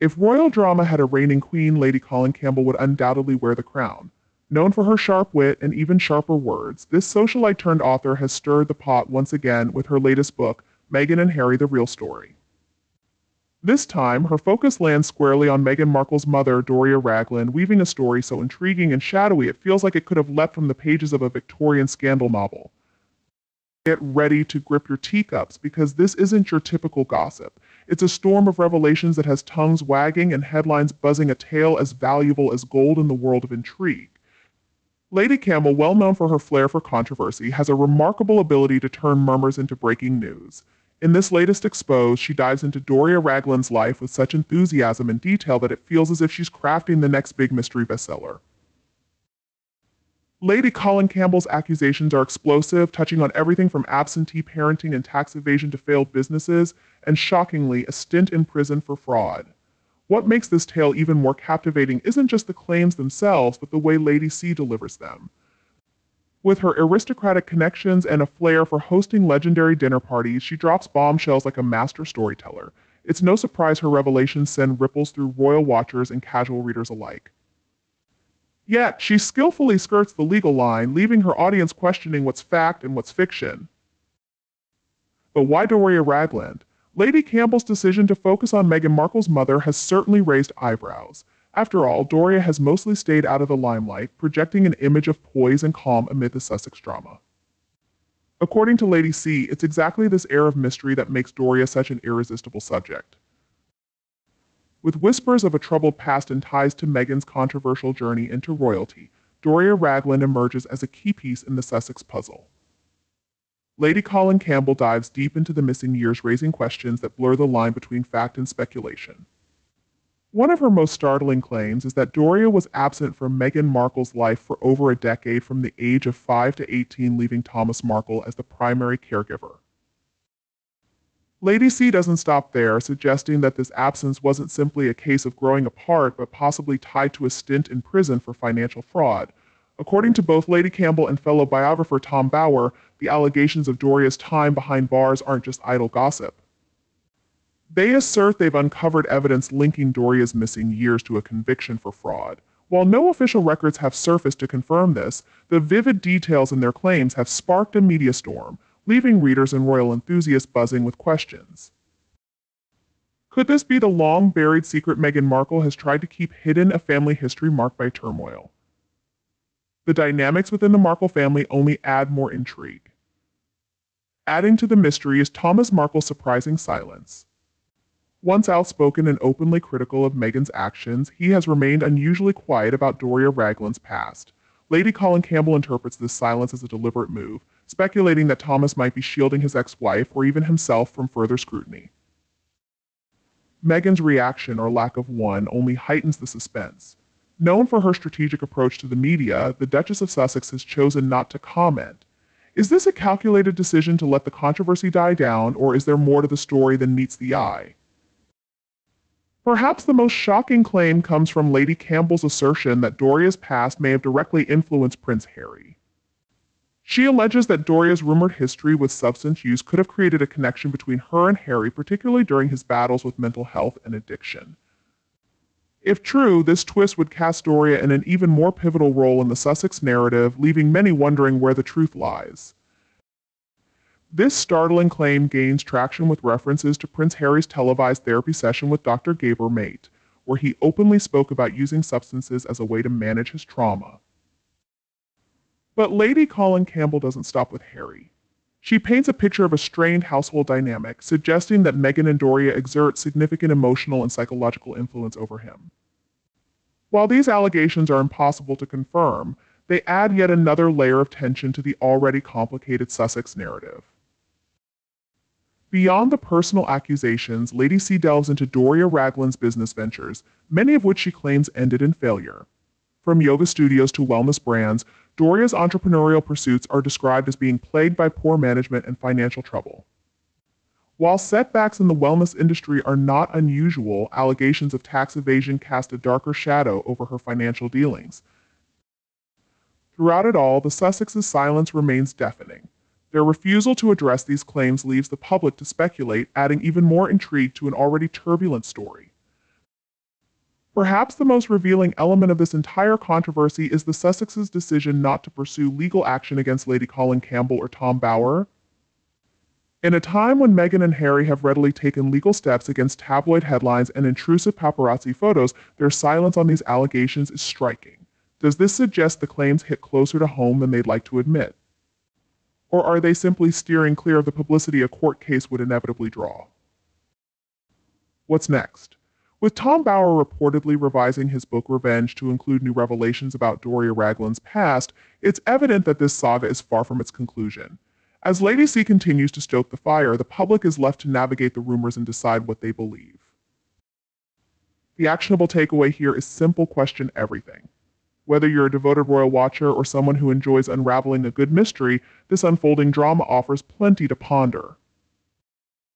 If royal drama had a reigning queen, Lady Colin Campbell would undoubtedly wear the crown. Known for her sharp wit and even sharper words, this socialite-turned-author has stirred the pot once again with her latest book, Meghan and Harry: The Real Story. This time, her focus lands squarely on Meghan Markle's mother, Doria Ragland, weaving a story so intriguing and shadowy it feels like it could have leapt from the pages of a Victorian scandal novel. Get ready to grip your teacups, because this isn't your typical gossip. It's a storm of revelations that has tongues wagging and headlines buzzing, a tale as valuable as gold in the world of intrigue. Lady Campbell, well known for her flair for controversy, has a remarkable ability to turn murmurs into breaking news. In this latest expose, she dives into Doria Ragland's life with such enthusiasm and detail that it feels as if she's crafting the next big mystery bestseller. Lady Colin Campbell's accusations are explosive, touching on everything from absentee parenting and tax evasion to failed businesses, and shockingly, a stint in prison for fraud. What makes this tale even more captivating isn't just the claims themselves, but the way Lady C delivers them. With her aristocratic connections and a flair for hosting legendary dinner parties, she drops bombshells like a master storyteller. It's no surprise her revelations send ripples through royal watchers and casual readers alike. Yet, she skillfully skirts the legal line, leaving her audience questioning what's fact and what's fiction. But why Doria Ragland? Lady Campbell's decision to focus on Meghan Markle's mother has certainly raised eyebrows. After all, Doria has mostly stayed out of the limelight, projecting an image of poise and calm amid the Sussex drama. According to Lady C, it's exactly this air of mystery that makes Doria such an irresistible subject. With whispers of a troubled past and ties to Meghan's controversial journey into royalty, Doria Ragland emerges as a key piece in the Sussex puzzle. Lady Colin Campbell dives deep into the missing years, raising questions that blur the line between fact and speculation. One of her most startling claims is that Doria was absent from Meghan Markle's life for over a decade, from the age of 5 to 18, leaving Thomas Markle as the primary caregiver. Lady C doesn't stop there, suggesting that this absence wasn't simply a case of growing apart, but possibly tied to a stint in prison for financial fraud. According to both Lady Campbell and fellow biographer Tom Bower, the allegations of Doria's time behind bars aren't just idle gossip. They assert they've uncovered evidence linking Doria's missing years to a conviction for fraud. While no official records have surfaced to confirm this, the vivid details in their claims have sparked a media storm, leaving readers and royal enthusiasts buzzing with questions. Could this be the long-buried secret Meghan Markle has tried to keep hidden, a family history marked by turmoil? The dynamics within the Markle family only add more intrigue. Adding to the mystery is Thomas Markle's surprising silence. Once outspoken and openly critical of Meghan's actions, he has remained unusually quiet about Doria Ragland's past. Lady Colin Campbell interprets this silence as a deliberate move, speculating that Thomas might be shielding his ex-wife or even himself from further scrutiny. Meghan's reaction, or lack of one, only heightens the suspense. Known for her strategic approach to the media, the Duchess of Sussex has chosen not to comment. Is this a calculated decision to let the controversy die down, or is there more to the story than meets the eye? Perhaps the most shocking claim comes from Lady Campbell's assertion that Doria's past may have directly influenced Prince Harry. She alleges that Doria's rumored history with substance use could have created a connection between her and Harry, particularly during his battles with mental health and addiction. If true, this twist would cast Doria in an even more pivotal role in the Sussex narrative, leaving many wondering where the truth lies. This startling claim gains traction with references to Prince Harry's televised therapy session with Dr. Gabor Mate, where he openly spoke about using substances as a way to manage his trauma. But Lady Colin Campbell doesn't stop with Harry. She paints a picture of a strained household dynamic, suggesting that Meghan and Doria exert significant emotional and psychological influence over him. While these allegations are impossible to confirm, they add yet another layer of tension to the already complicated Sussex narrative. Beyond the personal accusations, Lady C delves into Doria Ragland's business ventures, many of which she claims ended in failure. From yoga studios to wellness brands, Doria's entrepreneurial pursuits are described as being plagued by poor management and financial trouble. While setbacks in the wellness industry are not unusual, allegations of tax evasion cast a darker shadow over her financial dealings. Throughout it all, the Sussexes' silence remains deafening. Their refusal to address these claims leaves the public to speculate, adding even more intrigue to an already turbulent story. Perhaps the most revealing element of this entire controversy is the Sussexes' decision not to pursue legal action against Lady Colin Campbell or Tom Bower. In a time when Meghan and Harry have readily taken legal steps against tabloid headlines and intrusive paparazzi photos, their silence on these allegations is striking. Does this suggest the claims hit closer to home than they'd like to admit? Or are they simply steering clear of the publicity a court case would inevitably draw? What's next? With Tom Bower reportedly revising his book Revenge to include new revelations about Doria Ragland's past, it's evident that this saga is far from its conclusion. As Lady C continues to stoke the fire, the public is left to navigate the rumors and decide what they believe. The actionable takeaway here is simple: question everything. Whether you're a devoted royal watcher or someone who enjoys unraveling a good mystery, this unfolding drama offers plenty to ponder.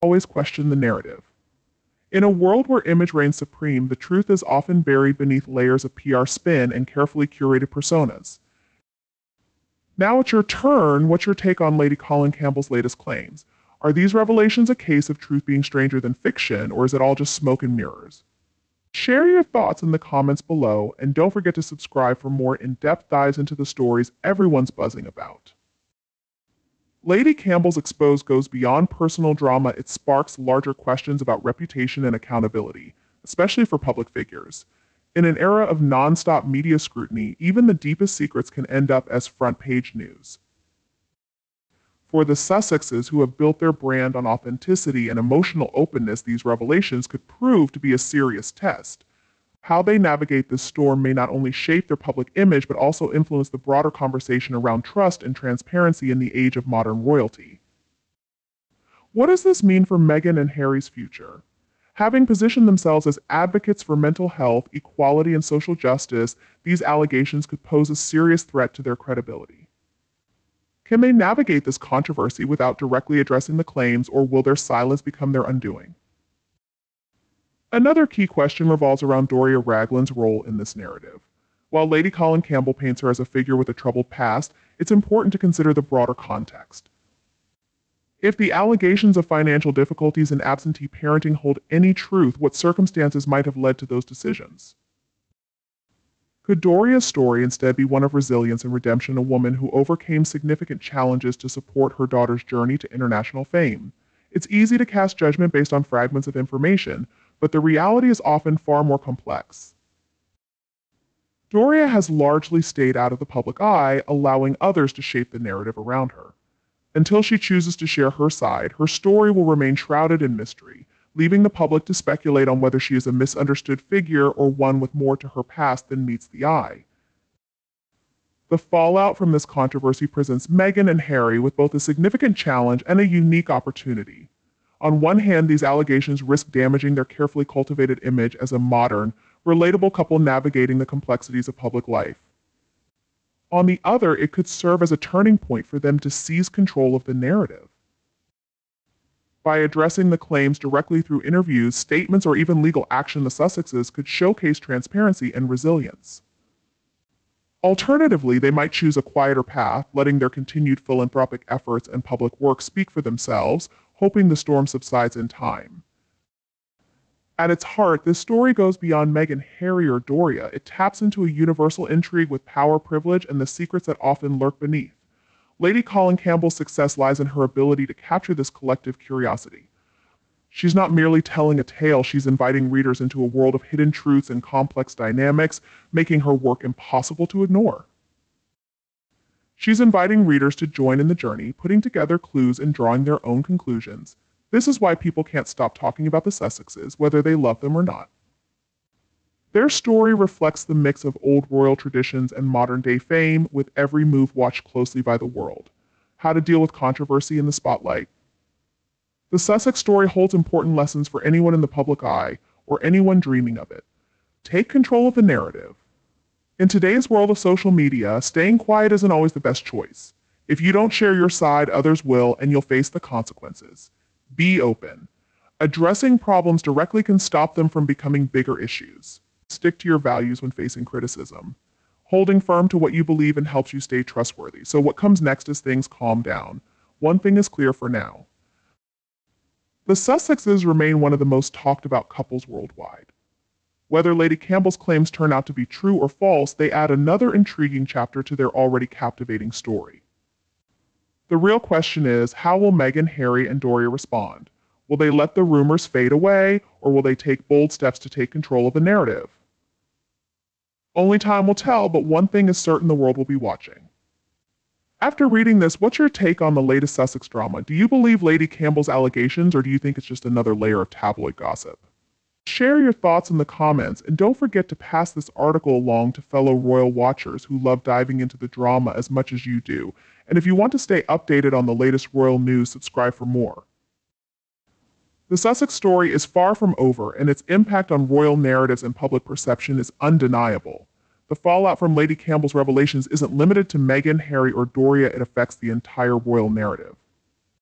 Always question the narrative. In a world where image reigns supreme, the truth is often buried beneath layers of PR spin and carefully curated personas. Now it's your turn. What's your take on Lady Colin Campbell's latest claims? Are these revelations a case of truth being stranger than fiction, or is it all just smoke and mirrors? Share your thoughts in the comments below, and don't forget to subscribe for more in-depth dives into the stories everyone's buzzing about. Lady Campbell's expose goes beyond personal drama. It sparks larger questions about reputation and accountability, especially for public figures. In an era of non-stop media scrutiny, even the deepest secrets can end up as front-page news. For the Sussexes, who have built their brand on authenticity and emotional openness, these revelations could prove to be a serious test. How they navigate this storm may not only shape their public image, but also influence the broader conversation around trust and transparency in the age of modern royalty. What does this mean for Meghan and Harry's future? Having positioned themselves as advocates for mental health, equality, and social justice, these allegations could pose a serious threat to their credibility. Can they navigate this controversy without directly addressing the claims, or will their silence become their undoing? Another key question revolves around Doria Ragland's role in this narrative. While Lady Colin Campbell paints her as a figure with a troubled past, it's important to consider the broader context. If the allegations of financial difficulties and absentee parenting hold any truth, what circumstances might have led to those decisions? Could Doria's story instead be one of resilience and redemption, a woman who overcame significant challenges to support her daughter's journey to international fame? It's easy to cast judgment based on fragments of information, but the reality is often far more complex. Doria has largely stayed out of the public eye, allowing others to shape the narrative around her. Until she chooses to share her side, her story will remain shrouded in mystery, leaving the public to speculate on whether she is a misunderstood figure or one with more to her past than meets the eye. The fallout from this controversy presents Meghan and Harry with both a significant challenge and a unique opportunity. On one hand, these allegations risk damaging their carefully cultivated image as a modern, relatable couple navigating the complexities of public life. On the other, it could serve as a turning point for them to seize control of the narrative. By addressing the claims directly through interviews, statements, or even legal action, the Sussexes could showcase transparency and resilience. Alternatively, they might choose a quieter path, letting their continued philanthropic efforts and public work speak for themselves, hoping the storm subsides in time. At its heart, this story goes beyond Meghan, Harry, or Doria. It taps into a universal intrigue with power, privilege, and the secrets that often lurk beneath. Lady Colin Campbell's success lies in her ability to capture this collective curiosity. She's not merely telling a tale, she's inviting readers into a world of hidden truths and complex dynamics, making her work impossible to ignore. She's inviting readers to join in the journey, putting together clues and drawing their own conclusions. This is why people can't stop talking about the Sussexes, whether they love them or not. Their story reflects the mix of old royal traditions and modern-day fame, with every move watched closely by the world. How to deal with controversy in the spotlight. The Sussex story holds important lessons for anyone in the public eye, or anyone dreaming of it. Take control of the narrative. In today's world of social media, staying quiet isn't always the best choice. If you don't share your side, others will, and you'll face the consequences. Be open. Addressing problems directly can stop them from becoming bigger issues. Stick to your values when facing criticism. Holding firm to what you believe in helps you stay trustworthy. So what comes next as things calm down? One thing is clear for now. The Sussexes remain one of the most talked about couples worldwide. Whether Lady Campbell's claims turn out to be true or false, they add another intriguing chapter to their already captivating story. The real question is, how will Meghan, Harry, and Doria respond? Will they let the rumors fade away, or will they take bold steps to take control of the narrative? Only time will tell, but one thing is certain: the world will be watching. After reading this, what's your take on the latest Sussex drama? Do you believe Lady Campbell's allegations, or do you think it's just another layer of tabloid gossip? Share your thoughts in the comments, and don't forget to pass this article along to fellow royal watchers who love diving into the drama as much as you do. And if you want to stay updated on the latest royal news, subscribe for more. The Sussex story is far from over, and its impact on royal narratives and public perception is undeniable. The fallout from Lady Campbell's revelations isn't limited to Meghan, Harry, or Doria. It affects the entire royal narrative.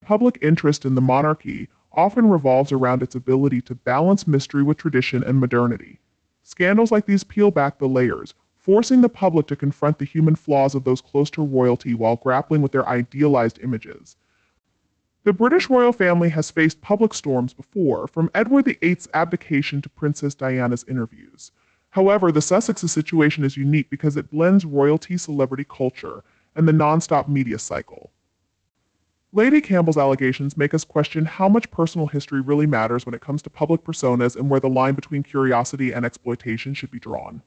Public interest in the monarchy often revolves around its ability to balance mystery with tradition and modernity. Scandals like these peel back the layers, forcing the public to confront the human flaws of those close to royalty while grappling with their idealized images. The British royal family has faced public storms before, from Edward VIII's abdication to Princess Diana's interviews. However, the Sussex's situation is unique because it blends royalty, celebrity culture, and the non-stop media cycle. Lady Campbell's allegations make us question how much personal history really matters when it comes to public personas and where the line between curiosity and exploitation should be drawn.